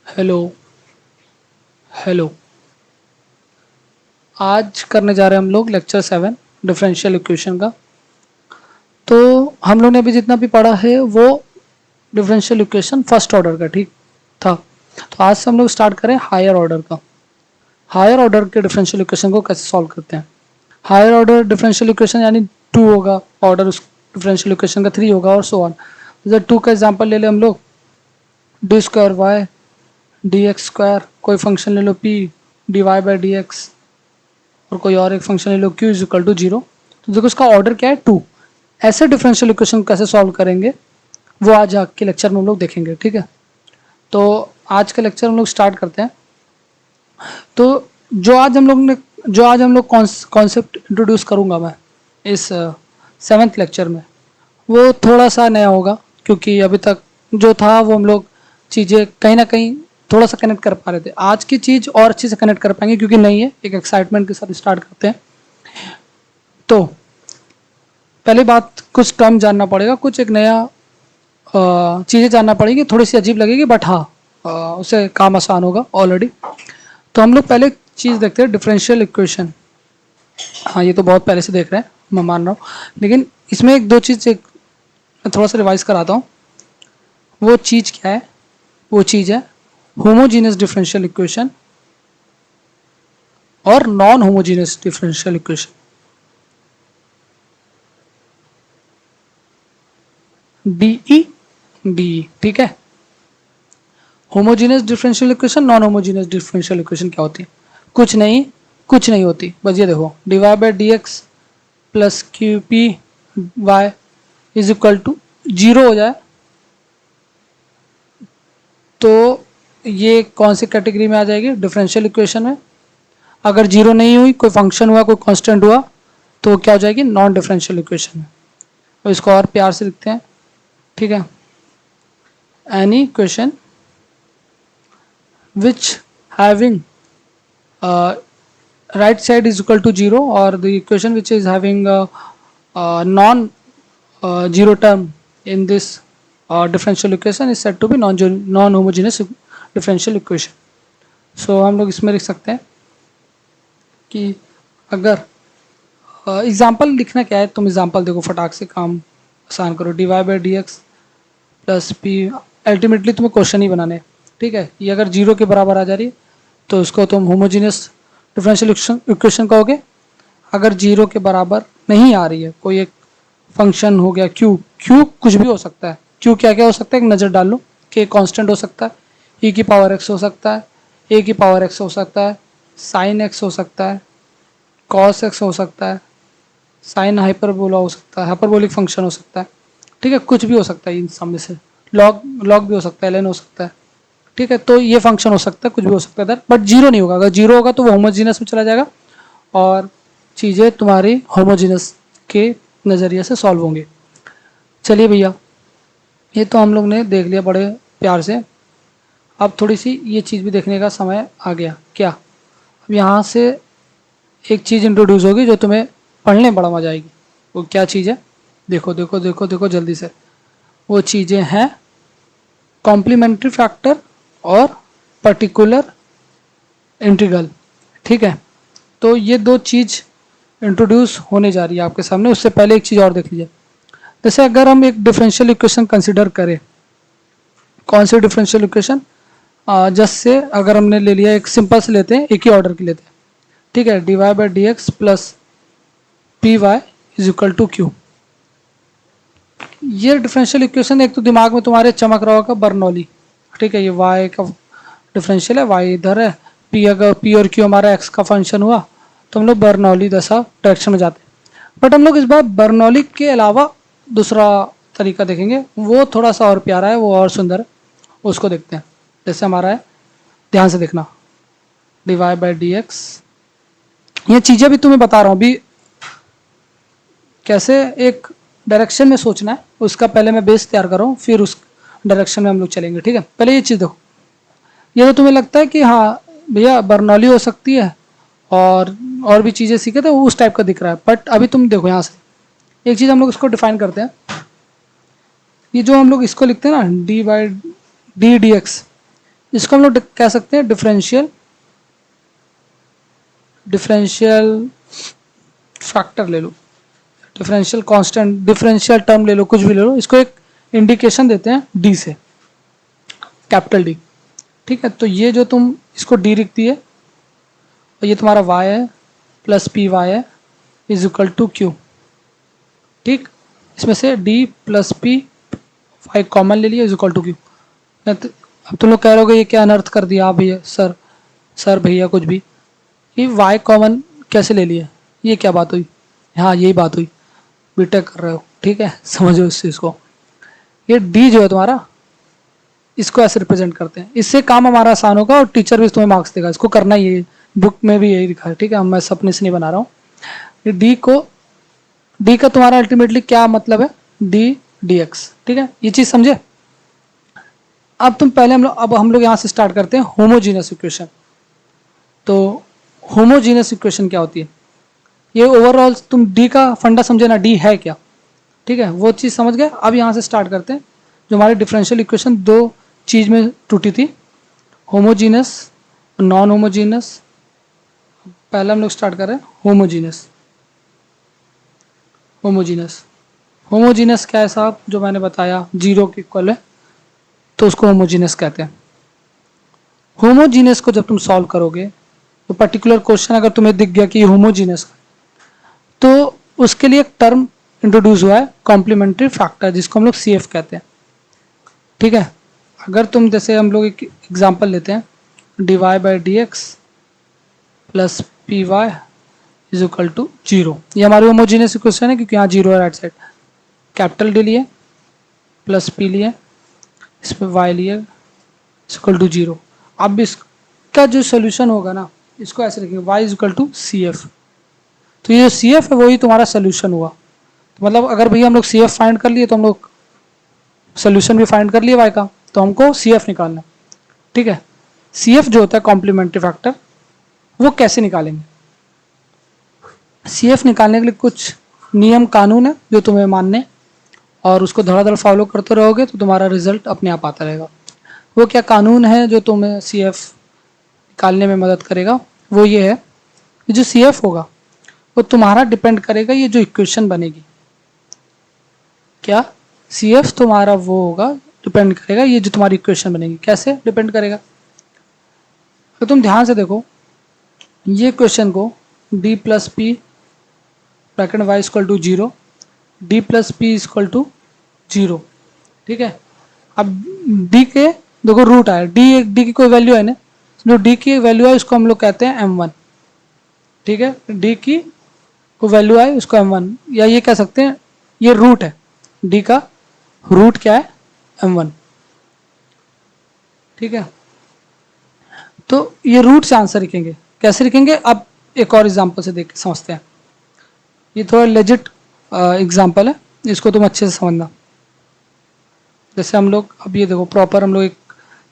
Hello. Hello. आज करने जा रहे हैं हम लोग लेक्चर 7 डिफरेंशियल इक्वेशन का। तो हम लोग ने अभी जितना भी पढ़ा है वो डिफरेंशियल इक्वेशन फर्स्ट ऑर्डर का ठीक था। तो आज से हम लोग स्टार्ट करें हायर ऑर्डर का। हायर ऑर्डर के डिफरेंशियल इक्वेशन को कैसे सॉल्व करते हैं। हायर ऑर्डर डिफरेंशियल इक्वेशन यानी 2 होगा ऑर्डर उस डिफरेंशियल इक्वेशन का, 3 होगा और सो ऑन। जैसे 2 का एग्जाम्पल ले लें हम लोग, d square y d x square, कोई फंक्शन ले लो p d y by d x, और कोई और एक फंक्शन ले लो q इज इक्वल टू 0। तो देखो इसका ऑर्डर क्या है 2। ऐसे डिफरेंशियल इक्वेशन कैसे सॉल्व करेंगे वो आज के लेक्चर में हम लोग देखेंगे, ठीक है। तो आज का लेक्चर हम लोग स्टार्ट करते हैं। तो जो आज हम लोग कॉन्सेप्ट इंट्रोड्यूस करूंगा मैं इस 7th लेक्चर में, वो थोड़ा सा नया होगा, क्योंकि अभी तक जो था वो हम लोग चीज़ें कहीं ना कहीं थोड़ा सा कनेक्ट कर पा रहे थे। आज की चीज़ और अच्छे से कनेक्ट कर पाएंगे क्योंकि नई है, एक एक्साइटमेंट के साथ स्टार्ट करते हैं। तो पहली बात, कुछ टर्म जानना पड़ेगा, कुछ एक नया चीज़ें जानना पड़ेगी, थोड़ी सी अजीब लगेगी बट हाँ उससे काम आसान होगा ऑलरेडी। तो हम लोग पहले चीज़ देखते हैं डिफरेंशियल इक्वेशन। हाँ ये तो बहुत पहले से देख रहे हैं, मैं मान रहा हूँ, लेकिन इसमें एक दो चीज़ एक मैं थोड़ा सा रिवाइज कराता हूँ। वो चीज़ क्या है? वो चीज़ है होमोजीनियस डिफरेंशियल इक्वेशन और non homogeneous differential equation. DE ठीक है। Homogeneous differential equation, non homogeneous differential equation क्या होती है? कुछ नहीं होती। बस ये देखो, d y by d x plus Q P y is equal to 0 हो जाए तो ये कौन सी कैटेगरी में आ जाएगी? डिफरेंशियल इक्वेशन में। अगर 0 नहीं हुई, कोई फंक्शन हुआ, कोई कांस्टेंट हुआ, तो क्या हो जाएगी? नॉन डिफरेंशियल इक्वेशन में। और इसको और प्यार से लिखते हैं, ठीक है। Any equation which having right side is equal to 0, or the equation which is having non 0 term in this differential equation is said to be non homogeneous differential equation. So हम लोग इसमें लिख सकते हैं कि अगर एग्जाम्पल लिखना क्या है, तुम एग्जाम्पल देखो, फटाक से काम आसान करो। D y by d x plus P, ultimately तुम्हें क्वेश्चन ही बनाने हैं, ठीक है। ये अगर 0 के बराबर आ जा रही है तो इसको तुम होमोजीनियस डिफरेंशियल इक्वेशन कहोगे। अगर 0 के बराबर नहीं आ रही है, कोई एक फंक्शन हो गया क्यू, कुछ भी हो सकता है। क्यू क्या क्या हो सकता है, एक नज़र डाल लो। के कांस्टेंट हो सकता है, ई की पावर एक्स हो सकता है, ए की पावर एक्स हो सकता है, साइन एक्स हो सकता है, कॉस एक्स हो सकता है, साइन हाइपरबोला हो सकता है, हाइपरबोलिक फंक्शन हो सकता है, ठीक है। कुछ भी हो सकता है इन सब में से। लॉग भी हो सकता है, एल एन हो सकता है, ठीक है। तो ये फंक्शन हो सकता है, कुछ भी हो सकता है, बट 0 नहीं होगा। अगर 0 होगा तो वो होमोजीनियस में चला जाएगा और चीज़ें तुम्हारी होमोजीनियस के नज़रिए से सॉल्व होंगी। चलिए भैया, ये तो हम लोग ने देख लिया बड़े प्यार से। अब थोड़ी सी ये चीज़ भी देखने का समय आ गया। क्या? अब यहाँ से एक चीज़ इंट्रोड्यूस होगी जो तुम्हें पढ़ने में बड़ा मजा आएगी। वो क्या चीज़ है? देखो देखो देखो देखो जल्दी से। वो चीज़ें हैं कॉम्प्लीमेंट्री फैक्टर और पर्टिकुलर इंटीग्रल, ठीक है। तो ये दो चीज़ इंट्रोड्यूस होने जा रही है आपके सामने। उससे पहले एक चीज़ और देख लीजिए। जैसे अगर हम एक डिफरेंशियल इक्वेशन कंसिडर करें, कौन सी डिफरेंशियल इक्वेशन? जस्ट से अगर हमने ले लिया, एक सिंपल से लेते हैं, एक ही ऑर्डर की लेते हैं, ठीक है। D y by d x plus P y is equal to Q. ये डिफरेंशियल इक्वेशन एक तो दिमाग में तुम्हारे चमक रहा होगा, बर्नौली, ठीक है। ये वाई का डिफरेंशियल है, वाई इधर है, पी अगर पी और क्यू हमारा एक्स का फंक्शन हुआ तो हम लोग बर्नौली दशा डायरेक्शन में जाते हैं। बट हम लोग इस बार बर्नौली के अलावा दूसरा तरीका देखेंगे, वो थोड़ा सा और प्यारा है, वो और सुंदर है, उसको देखते हैं। जैसे हमारा है, ध्यान से देखना, d y by d x. ये चीज़ें भी तुम्हें बता रहा हूँ अभी कैसे एक डायरेक्शन में सोचना है, उसका पहले मैं बेस तैयार कर रहा हूँ, फिर उस डायरेक्शन में हम लोग चलेंगे, ठीक है। पहले ये चीज़ देखो, ये तो तुम्हें लगता है कि हाँ भैया बर्नौली हो सकती है और भी चीज़ें सीखे थे, उस टाइप का दिख रहा है। बट अभी तुम देखो यहाँ से एक चीज़ हम लोग इसको डिफाइन करते हैं। ये जो हम लोग इसको लिखते हैं ना, D by D D x, इसको हम लोग कह सकते हैं डिफरेंशियल फैक्टर ले लो, डिफरेंशियल कांस्टेंट, डिफरेंशियल टर्म ले लो, कुछ भी ले लो, इसको एक इंडिकेशन देते हैं डी से, कैपिटल डी। ठीक है, तो ये जो तुम इसको डी लिखती है और ये तुम्हारा y है प्लस पी वाई है इज इक्वल टू क्यू। ठीक, इसमें से d plus P y common ले लिया इज इक्वल टू क्यू। अब तुम लोग कह रहे हो ये क्या अनर्थ कर दिया आप भैया, सर भैया कुछ भी, ये y कॉमन कैसे ले लिया, ये क्या बात हुई? हाँ यही बात हुई, बीटेक कर रहे हो, ठीक है, समझो इस चीज़ को। ये d जो है तुम्हारा, इसको ऐसे रिप्रेजेंट करते हैं, इससे काम हमारा आसान होगा और टीचर भी तुम्हें मार्क्स देगा। इसको करना ही है, बुक में भी यही लिखा है, ठीक है, मैं सपने से नहीं बना रहा हूँ। ये डी का तुम्हारा अल्टीमेटली क्या मतलब है, डी एक्स। ठीक है, ये चीज़ समझे। अब हम लोग यहाँ से स्टार्ट करते हैं होमोजीनियस इक्वेशन। तो होमोजीनियस इक्वेशन क्या होती है, ये ओवरऑल तुम डी का फंडा समझे ना, डी है क्या, ठीक है, वो चीज़ समझ गए। अब यहाँ से स्टार्ट करते हैं, जो हमारी डिफरेंशियल इक्वेशन दो चीज़ में टूटी थी, होमोजीनियस नॉन होमोजीनियस। पहले हम लोग स्टार्ट कर रहे हैं होमोजीनियस क्या है साहब, जो मैंने बताया जीरो के इक्वल है, तो उसको होमोजीनियस कहते हैं। होमोजीनियस को जब तुम सॉल्व करोगे, तो पर्टिकुलर क्वेश्चन अगर तुम्हें दिख गया कि होमोजीनियस, तो उसके लिए एक टर्म इंट्रोड्यूस हुआ है, कॉम्प्लीमेंट्री फैक्टर, जिसको हम लोग CF कहते हैं। ठीक है, अगर तुम जैसे हम लोग एक एग्जांपल लेते हैं, dy by d x plus P y is equal to zero, ये हमारी होमोजीनियस इक्वेशन है क्योंकि यहाँ जीरो है राइट साइड। कैपिटल डी लिए प्लस पी लिए, इसमें वाई लिए इज इक्वल टू जीरो। अब इसका जो सोल्यूशन होगा ना, इसको ऐसे लिखेंगे y is equal to CF। तो ये जो CF है वही तुम्हारा सोल्यूशन हुआ। तो मतलब अगर भैया हम लोग CF फाइंड कर लिए, तो हम लोग सोल्यूशन भी फाइंड कर लिए y का, तो हमको CF निकालना है। ठीक है, CF जो होता है कॉम्प्लीमेंट्री फैक्टर, वो कैसे निकालेंगे? CF निकालने के लिए कुछ नियम कानून है जो तुम्हें मानने, और उसको धड़ाधड़ फॉलो करते रहोगे तो तुम्हारा रिजल्ट अपने आप आता रहेगा। वो क्या कानून है जो तुम्हें CF निकालने में मदद करेगा? वो ये है, जो CF होगा वो तुम्हारा डिपेंड करेगा ये जो इक्वेशन बनेगी। क्या? CF तुम्हारा वो होगा, डिपेंड करेगा ये जो तुम्हारी इक्वेशन बनेगी। कैसे डिपेंड करेगा? तो तुम ध्यान से देखो, ये क्वेश्चन को d plus P bracket y equal to zero, d plus P equal to zero. ठीक है, अब d के देखो रूट आया, d की कोई वैल्यू है ना, जो d की वैल्यू है उसको हम लोग कहते हैं m1। ठीक है, d की कोई वैल्यू आए उसको m1, या ये कह सकते हैं ये रूट है, d का रूट क्या है, m1। ठीक है, तो ये रूट से आंसर लिखेंगे। कैसे लिखेंगे? अब एक और एग्जांपल से देख के समझते हैं। ये थोड़ा लेजिट एग्जांपल है, इसको तुम अच्छे से समझना। जैसे हम लोग अब ये देखो, प्रॉपर हम लोग एक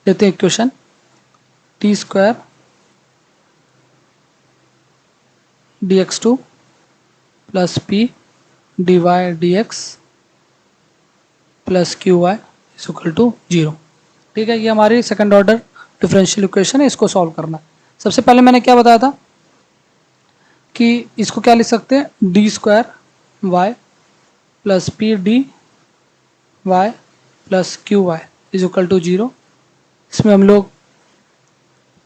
लेते हैं equation, T square d x two plus P d y d x plus Q y is equal to zero. ठीक है, ये हमारी सेकंड ऑर्डर डिफरेंशियल इक्वेशन है, इसको सॉल्व करना है। सबसे पहले मैंने क्या बताया था कि इसको क्या लिख सकते हैं, d square y plus P d y plus Q y is equal to zero. इसमें हम लोग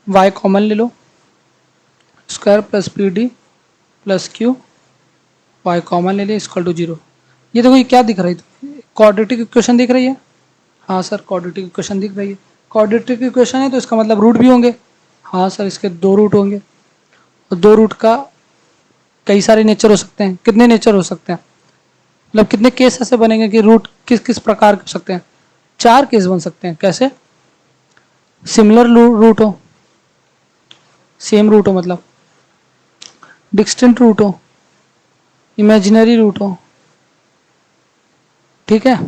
y कॉमन ले लो, square plus P d plus Q y common ले लिया इक्वल टू जीरो। ये देखो, ये क्या दिख रही है, क्वाड्रेटिक इक्वेशन दिख रही है। हाँ सर, क्वाड्रेटिक इक्वेशन दिख रही है। क्वाड्रेटिक इक्वेशन है तो इसका मतलब रूट भी होंगे। हाँ सर, इसके दो रूट होंगे, और दो रूट का कई सारे नेचर हो सकते हैं। कितने नेचर हो सकते हैं, मतलब कितने केस ऐसे बनेंगे कि रूट किस किस प्रकार के हो सकते हैं? 4 केस बन सकते हैं। कैसे? सिमिलर रूट हो, सेम रूट हो, मतलब डिस्टिंक्ट रूट हो, इमेजिनरी रूट हो। ठीक है,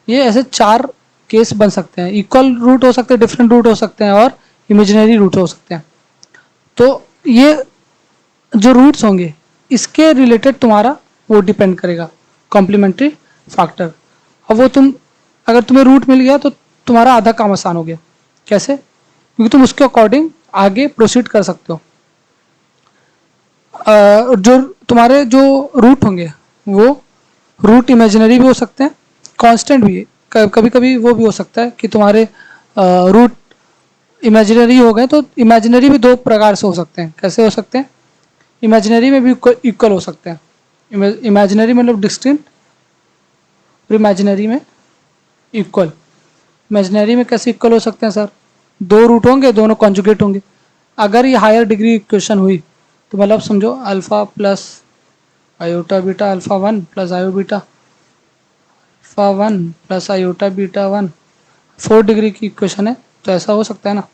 ये ऐसे 4 केस बन सकते हैं। इक्वल रूट हो सकते हैं, डिफरेंट रूट हो सकते हैं, और इमेजिनरी रूट हो सकते हैं। तो ये जो रूट्स होंगे इसके रिलेटेड तुम्हारा वो डिपेंड करेगा, कॉम्प्लीमेंट्री फैक्टर। अब वो अगर तुम्हें रूट मिल गया तो तुम्हारा आधा काम आसान हो गया। कैसे? क्योंकि तुम उसके अकॉर्डिंग आगे प्रोसीड कर सकते हो। जो तुम्हारे जो रूट होंगे वो रूट इमेजिनरी भी हो सकते हैं, कांस्टेंट भी। कभी कभी वो भी हो सकता है कि तुम्हारे रूट इमेजिनरी हो गए, तो इमेजिनरी भी दो प्रकार से हो सकते हैं। कैसे हो सकते हैं? इमेजिनरी में भी इक्वल हो सकते हैं। इमेजिनरी मतलब डिस्टिंक्ट, और इमेजिनरी में इक्वल। इमेजिनरी में कैसे इक्वल हो सकते हैं सर? दो रूट होंगे, दोनों कॉन्जुगेट होंगे। अगर ये हायर डिग्री इक्वेशन हुई तो मतलब समझो alpha plus iota beta alpha 1 plus iota beta alpha 1 plus iota beta 1 4 degree की इक्वेशन है, तो ऐसा हो सकता है ना,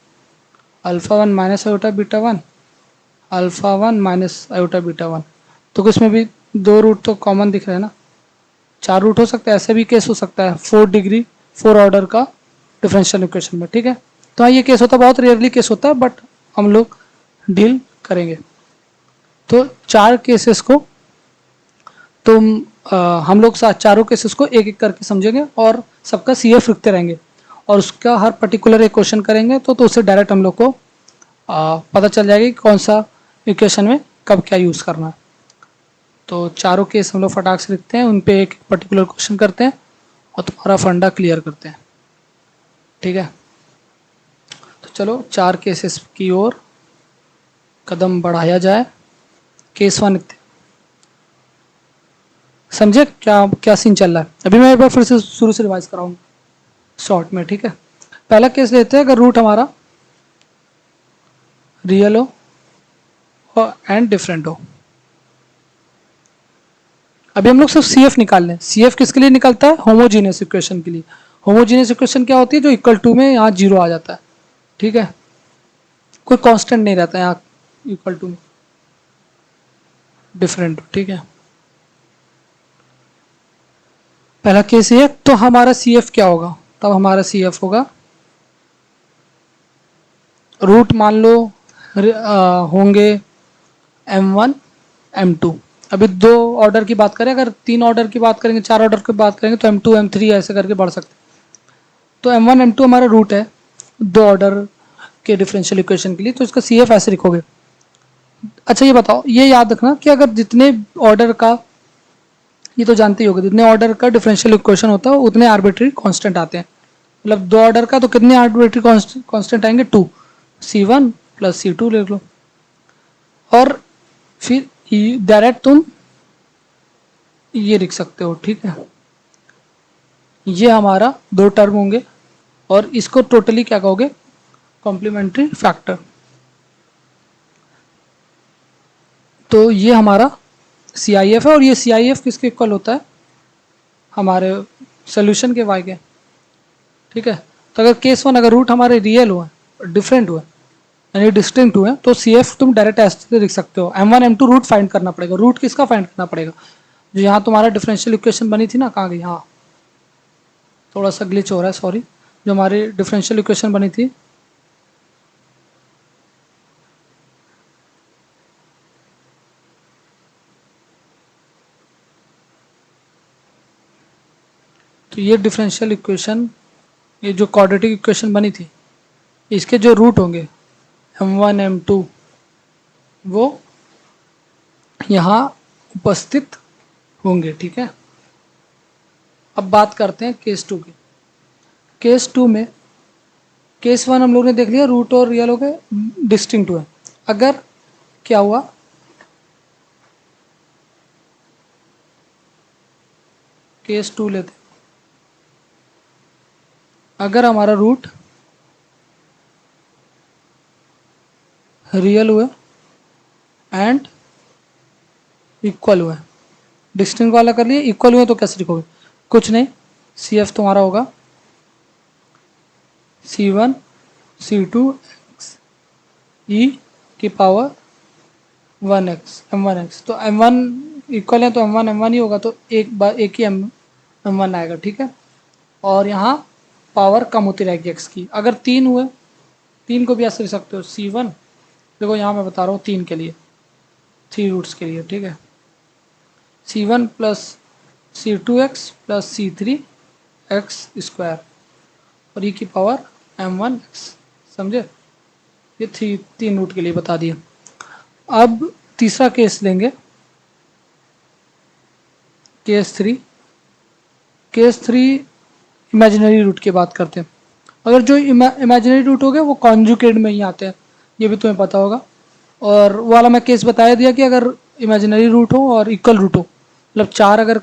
alpha 1 minus iota beta 1 alpha 1 minus iota beta 1। तो इसमें भी दो रूट तो कॉमन दिख रहे हैं ना, चार रूट हो सकता है। ऐसे भी केस हो सकता है 4 डिग्री 4 ऑर्डर का डिफरेंशियल इक्वेशन में। ठीक है, तो हाँ ये केस होता है, बहुत रेयरली केस होता है, बट हम लोग डील करेंगे। तो चार केसेस को तुम हम लोग चारों केसेस को एक एक करके समझेंगे और सबका सीएफ लिखते रहेंगे, और उसका हर पर्टिकुलर एक क्वेश्चन करेंगे तो उससे डायरेक्ट हम लोग को पता चल जाएगा कि कौन सा इक्वेशन में कब क्या यूज़ करना है। तो चारों केस हम लोग फटाक से लिखते हैं, उन पे एक पर्टिकुलर क्वेश्चन करते हैं और तुम्हारा फंडा क्लियर करते हैं। ठीक है, तो चलो चार केसेस की ओर कदम बढ़ाया जाए। केस वन समझे क्या क्या सीन चल रहा है? अभी मैं एक बार फिर से शुरू से रिवाइज कराऊंगा शॉर्ट में। ठीक है, पहला केस लेते हैं, अगर रूट हमारा रियल हो और एंड डिफरेंट हो। अभी हम लोग सिर्फ सी एफ निकाल लें। सी एफ किसके लिए निकलता है? होमोजीनियस इक्वेशन के लिए। होमोजीनियस इक्वेशन क्या होती है? जो इक्वल टू में यहाँ जीरो आ जाता है। ठीक है, कोई कांस्टेंट नहीं रहता है यहाँ इक्वल टू में, डिफरेंट। ठीक है, पहला केस ये। तो हमारा सी एफ क्या होगा? तब हमारा सी एफ होगा रूट मान लो होंगे m1 m2। अभी दो ऑर्डर की बात करें, अगर तीन ऑर्डर की बात करेंगे, चार ऑर्डर की बात करेंगे तो m2 m3 ऐसे करके बढ़ सकते हैं। तो m1 m2 हमारा रूट है दो ऑर्डर के डिफरेंशियल इक्वेशन के लिए, तो इसका सी एफ ऐसे लिखोगे। अच्छा ये बताओ, ये याद रखना कि अगर जितने ऑर्डर का, ये तो जानते ही होगे, जितने ऑर्डर का डिफरेंशियल इक्वेशन होता है उतने आर्बिट्री कांस्टेंट आते हैं। मतलब दो ऑर्डर का तो कितने आर्बिट्री कांस्टेंट आएंगे? 2, c1 प्लस c2 लिख लो। और फिर डायरेक्ट तुम ये लिख सकते हो। ठीक है, ये हमारा दो टर्म होंगे और इसको टोटली क्या कहोगे? Complementary factor. तो ये हमारा सी आई एफ है, और ये सी आई एफ किसके इक्वल होता है? हमारे सोल्यूशन के वाई के। ठीक है, तो अगर केस वन, अगर रूट हमारे रियल हुए, डिफरेंट हुए, यानी डिस्टिंक्ट हुए, तो सी एफ तुम डायरेक्ट ऐसे लिख सकते हो। m1 m2 रूट फाइंड करना पड़ेगा। रूट किसका फाइंड करना पड़ेगा? जो यहाँ तुम्हारा डिफरेंशियल इक्वेशन बनी थी ना, कहाँ गई? हाँ, थोड़ा सा ग्लिच हो रहा है, सॉरी। जो हमारी डिफरेंशियल इक्वेशन बनी थी, तो ये डिफरेंशियल इक्वेशन, ये जो क्वाड्रेटिक इक्वेशन बनी थी, इसके जो रूट होंगे m1 m2 वो यहाँ उपस्थित होंगे। ठीक है, अब बात करते हैं केस टू की। केस टू में, केस वन हम लोग ने देख लिया, रूट और रियल हो गए, डिस्टिंक्ट हुए। अगर क्या हुआ, केस टू लेते, अगर हमारा रूट रियल हुए एंड इक्वल हुए, डिस्टिंक्ट वाला कर लिए, इक्वल हुए तो कैसे लिखोगे? कुछ नहीं, सी एफ तुम्हारा होगा c1 c2 e की पावर 1x m1x। तो m1 इक्वल है तो m1 m1 ही होगा, तो एक बार एक ही m1 आएगा। ठीक है, और यहाँ पावर कम होती रहेगी x की। अगर तीन हुए, तीन को भी ऐसे लिख सकते हो c1, देखो यहाँ मैं बता रहा हूँ तीन के लिए, थ्री रूट्स के लिए। ठीक है, c1 plus c2x plus c3 x square, और ई की पावर m1x। समझे? ये तीन रूट के लिए बता दिया। अब तीसरा केस लेंगे, केस 3। केस 3 इमेजिनरी रूट की बात करते हैं। अगर जो इमेजिनरी रूट हो गए वो कॉन्जुकेट में ही आते हैं, ये भी तुम्हें पता होगा। और वो वाला मैं केस बताया दिया कि अगर इमेजिनरी रूट हो और इक्वल रूट हो, मतलब चार, अगर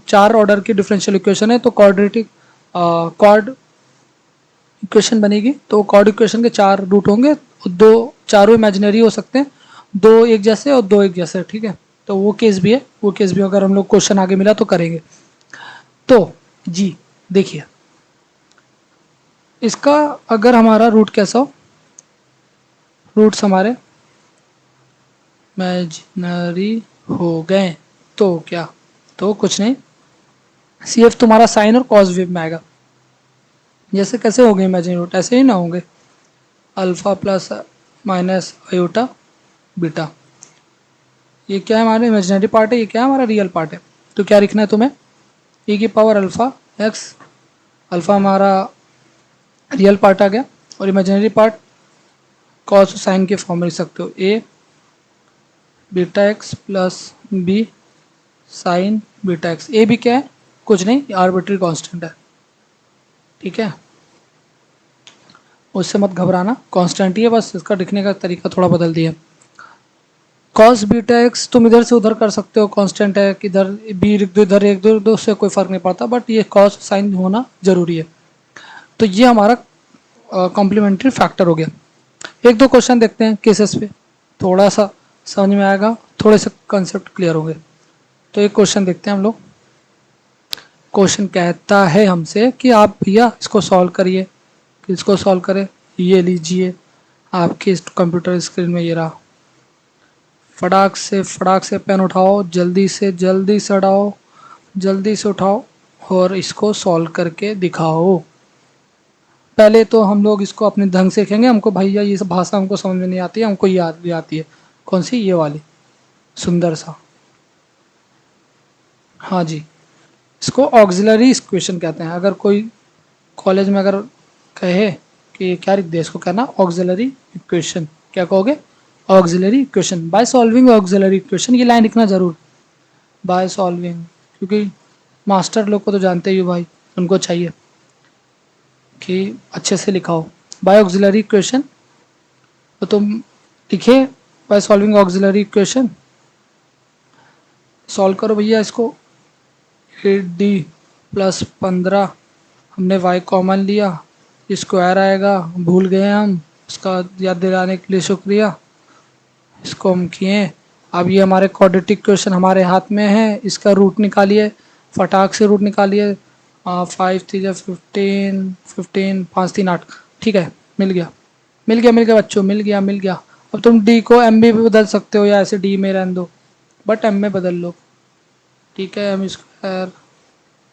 चार ऑर्डर की डिफरेंशियल इक्वेशन है तो क्वाड्रेटिक क्वाड इक्वेशन बनेगी। तो क्वाड इक्वेशन के चार रूट होंगे, दो चारों इमेजिनरी हो सकते हैं, दो एक जैसे और दो एक जैसे। ठीक है, तो वो केस भी है, वो केस भी अगर हम लोग क्वेश्चन आगे मिला तो करेंगे। तो जी देखिए, इसका अगर हमारा रूट कैसा हो, रूट्स हमारे इमेजिनरी हो गए तो क्या, तो कुछ नहीं, सी एफ तुम्हारा साइन और कॉस वेव में आएगा। जैसे कैसे हो गए इमेजिनरी रूट, ऐसे ही ना होंगे, alpha plus minus iota beta. ये क्या है, हमारा इमेजिनरी पार्ट है, ये क्या है, हमारा रियल पार्ट है। तो क्या लिखना है तुम्हें, ई की पावर अल्फा एक्स, अल्फा हमारा रियल पार्ट आ गया और इमेजिनरी पार्ट कॉस साइन के फॉर्म में लिख सकते हो, a beta x plus b sine beta x. A भी क्या है, कुछ नहीं, आर्बिट्री कांस्टेंट है। ठीक है, उससे मत घबराना, कांस्टेंट ही है, बस इसका लिखने का तरीका थोड़ा बदल दिया। कॉस बीटा एक्स तुम इधर से उधर कर सकते हो, कांस्टेंट है, किधर बी लिख दो, इधर एक दो, दो से कोई फर्क नहीं पड़ता, बट ये कॉस साइन होना जरूरी है। तो ये हमारा कॉम्प्लीमेंट्री फैक्टर हो गया। एक दो क्वेश्चन देखते हैं केसेस पे, थोड़ा सा समझ में आएगा, थोड़े से कंसेप्ट क्लियर होंगे। तो एक क्वेश्चन देखते हैं हम लोग। क्वेश्चन कहता है हमसे कि आप भैया इसको सॉल्व करिए। किसको सॉल्व करें, ये लीजिए आपके इस कंप्यूटर स्क्रीन में ये रहा। फटाक से पेन उठाओ, जल्दी से उठाओ, जल्दी से उठाओ और इसको सॉल्व करके दिखाओ। पहले तो हम लोग इसको अपने ढंग से लिखेंगे, हमको भैया ये सब भाषा हमको समझ में नहीं आती है, हमको याद भी आती है। कौन सी, ये वाली, सुंदर सा। हाँ जी, इसको ऑक्सिलरी इक्वेशन कहते हैं। अगर कोई कॉलेज में अगर कहे कि क्या लिख दे, इसको कहना ऑक्सिलरी इक्वेशन। क्या कहोगे, auxiliary equation by solving auxiliary equation. ये लाइन लिखना जरूर, बाय सॉल्विंग, क्योंकि मास्टर लोग को तो जानते ही हो भाई, उनको चाहिए कि अच्छे से लिखा हो बाय ऑक्सिलरी इक्वेशन। तो तुम लिखे by solving auxiliary equation, solve करो भैया इसको। 8d+15, हमने y कॉमन लिया, स्क्वायर आएगा, भूल गए हम, उसका याद दिलाने के लिए शुक्रिया। इसको हम किए। अब ये हमारे क्वाड्रेटिक इक्वेशन हमारे हाथ में है, इसका रूट निकालिए, फटाक से रूट निकालिए। 5 3 15, 15 5 3 8। ठीक है, मिल गया, मिल गया बच्चों, मिल गया। अब तुम डी को एम भी बदल सकते हो, या ऐसे डी में रहने दो, बट एम में बदल लो। ठीक है, एम स्क्वायर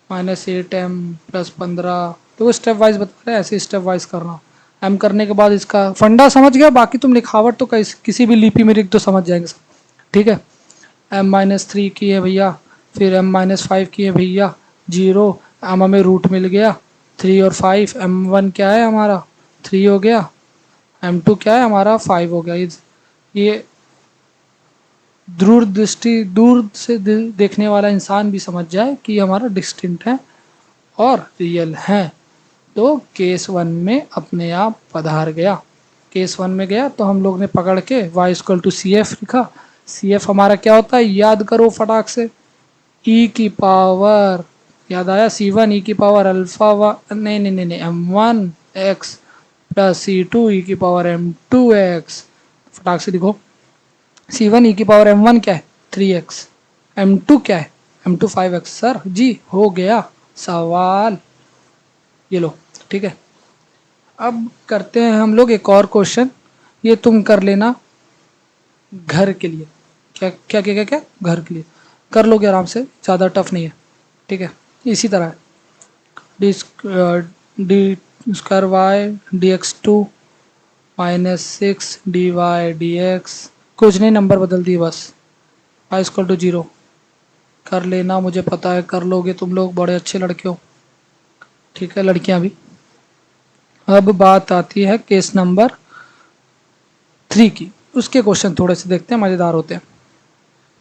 -8m+15। तो स्टेप वाइज बता रहे हैं, ऐसे स्टेप वाइज करना। एम करने के बाद इसका फंडा समझ गया, बाकी तुम लिखावट तो किसी भी लिपि में लिख दो, समझ जाएंगे सब। ठीक है, m-3 की है भैया, फिर m-5 की है भैया, 0। एम हमें रूट मिल गया 3 और 5। m1 क्या है हमारा, 3 हो गया। m2 क्या है हमारा, 5 हो गया। ये दूर से देखने वाला इंसान भी समझ जाए कि हमारा डिस्टिंक्ट है और रियल है। तो केस 1 में अपने आप पधार गया। केस 1 में गया तो हम लोग ने पकड़ के y=cf लिखा। cf हमारा क्या होता है, याद करो फटाक से, e की पावर, याद आया, c1 e की पावर अल्फा नहीं m1x प्लस c2 e की पावर m2x। फटाक से लिखो, c1 e की पावर m1 क्या है 3x, m2 क्या है m2 5x। सर जी हो गया सवाल, ये लो। ठीक है, अब करते हैं हम लोग एक और क्वेश्चन, ये तुम कर लेना घर के लिए। क्या क्या क्या क्या क्या, घर के लिए कर लोगे आराम से, ज़्यादा टफ नहीं है। ठीक है, इसी तरह है, d² y dx2 -6 dy dx। कुछ नहीं, नंबर बदल दिए बस, y=0। कर लेना, मुझे पता है कर लोगे, तुम लोग बड़े अच्छे लड़के हो। ठीक है लड़कियां भी। अब बात आती है केस नंबर 3 की। उसके क्वेश्चन थोड़े से देखते हैं, मज़ेदार होते हैं।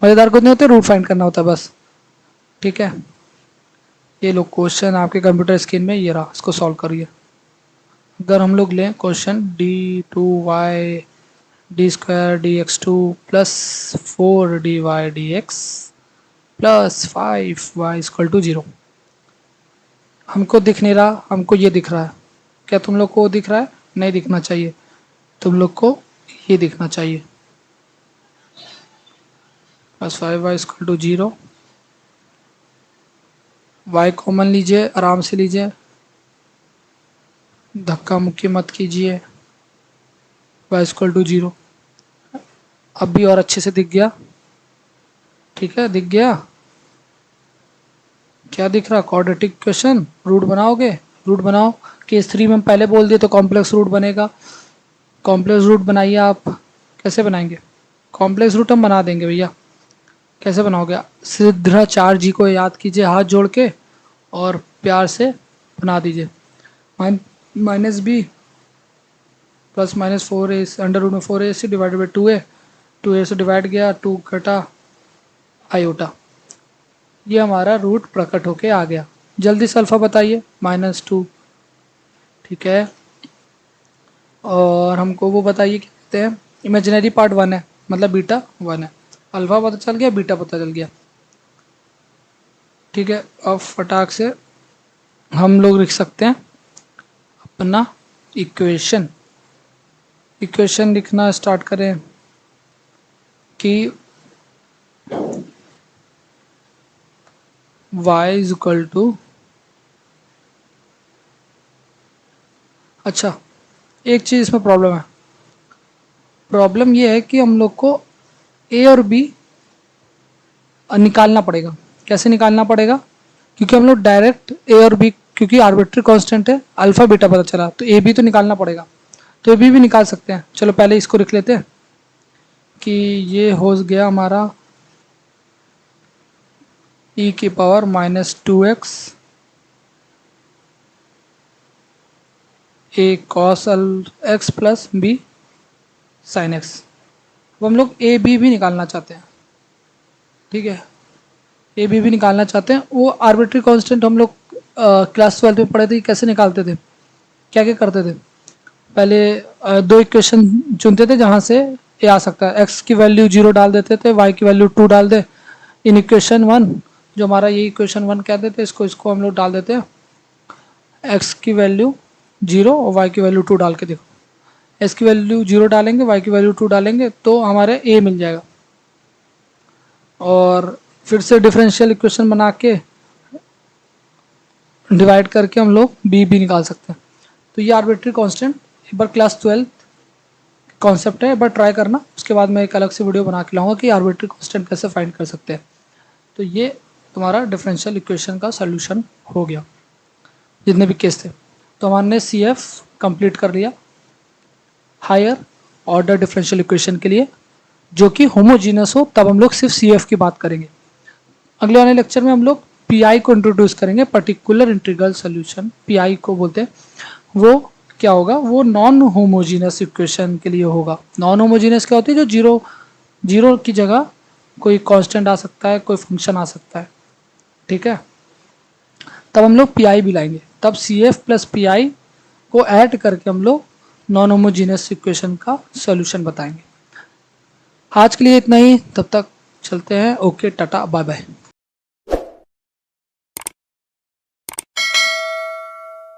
मज़ेदार कुछ नहीं होते, रूट फाइंड करना होता है बस। ठीक है, ये लो क्वेश्चन आपके कंप्यूटर स्क्रीन में, ये रहा, इसको सॉल्व करिए। अगर हम लोग लें question d2y d square d x two plus 4 dy dx plus 5y equal to 0। हमको दिख नहीं रहा, हमको ये दिख रहा है। क्या तुम लोग को दिख रहा है? नहीं दिखना चाहिए, तुम लोग को ये दिखना चाहिए। Plus 5y equal to 0। y common लीजिए, आराम से लीजिए, धक्का मुक्की मत कीजिए। y equal to 0। अब भी और अच्छे से दिख गया। ठीक है, दिख गया। क्या दिख रहा? Quadratic equation. रूट बनाओगे? रूट बनाओ। केस 3 में हम पहले बोल दिए तो कॉम्प्लेक्स रूट बनेगा। कॉम्प्लेक्स रूट बनाइए आप। कैसे बनाएंगे? कॉम्प्लेक्स रूट हम बना देंगे भैया। कैसे बनाओगे? सिद्धाचार्य जी को याद कीजिए हाथ जोड़ के और प्यार से बना दीजिए। Minus b plus minus 4a under root में 4ac डिवाइडेड बाई 2a से डिवाइड गया, 2 घटा आयोटा। ये हमारा रूट प्रकट होके आ गया। जल्दी से अल्फा बताइए। -2। ठीक है, और हमको वो बताइए क्या कहते हैं, इमेजिनरी पार्ट 1 है, मतलब बीटा 1 है। अल्फा पता चल गया, बीटा पता चल गया। ठीक है, अब फटाक से हम लोग लिख सकते हैं अपना इक्वेशन। इक्वेशन लिखना स्टार्ट करें कि y इज इक्वल टू, अच्छा एक चीज़ इसमें प्रॉब्लम है। प्रॉब्लम ये है कि हम लोग को a और b निकालना पड़ेगा। कैसे निकालना पड़ेगा? क्योंकि हम लोग डायरेक्ट a और b, क्योंकि आर्बिट्री कांस्टेंट है, अल्फा बीटा पता चला, तो a b तो निकालना पड़ेगा। तो a b भी निकाल सकते हैं। चलो पहले इसको लिख लेते हैं कि ये हो गया हमारा e की power -2x a cos x plus b sin x। अब हम लोग ए बी भी निकालना चाहते हैं। ठीक है, ए बी भी निकालना चाहते हैं। वो आर्बिट्री कांस्टेंट हम लोग क्लास 12 में पढ़े थे, कैसे निकालते थे, क्या क्या करते थे। पहले दो इक्वेशन चुनते थे जहाँ से ए आ सकता है। एक्स की वैल्यू 0 डाल देते थे, वाई की वैल्यू 2 डाल दे। इन इक्वेशन 1, जो हमारा ये इक्वेशन 1 कहते थे, इसको हम लोग डाल देते हैं। एक्स की वैल्यू 0 और वाई की वैल्यू 2 डाल के देखो। एक्स की वैल्यू 0 डालेंगे, वाई की वैल्यू 2 डालेंगे, तो हमारे ए मिल जाएगा। और फिर से डिफरेंशियल इक्वेशन बना के डिवाइड करके हम लोग बी भी निकाल सकते हैं। तो ये आर्बिट्री कांस्टेंट एक बार क्लास 12 कॉन्सेप्ट है, एक बार ट्राई करना। उसके बाद मैं एक अलग से वीडियो बना के लाऊंगा कि आर्बिट्री कांस्टेंट कैसे फाइंड कर सकते हैं। तो ये तुम्हारा डिफरेंशियल इक्वेशन का सोल्यूशन हो गया, जितने भी केस थे। तो हमने सी एफ कंप्लीट कर लिया हायर ऑर्डर डिफरेंशियल इक्वेशन के लिए, जो कि होमोजीनस हो, तब हम लोग सिर्फ सी एफ की बात करेंगे। अगले वाले लेक्चर में हम लोग पी को इंट्रोड्यूस करेंगे, पर्टिकुलर इंटीग्रल सोल्यूशन पी को बोलते हैं। वो क्या होगा? वो नॉन होमोजीनस इक्वेशन के लिए होगा। नॉन होमोजीनस क्या होती है? जो जीरो की जगह कोई कांस्टेंट आ सकता है, कोई फंक्शन आ सकता है। ठीक है, तब हम लोग पी भी लाएंगे। तब सी एफ प्लस पी को ऐड करके हम लोग नॉन होमोजीनस इक्वेशन का सोल्यूशन बताएंगे। आज के लिए इतना ही, तब तक चलते हैं। Okay, tata, bye bye.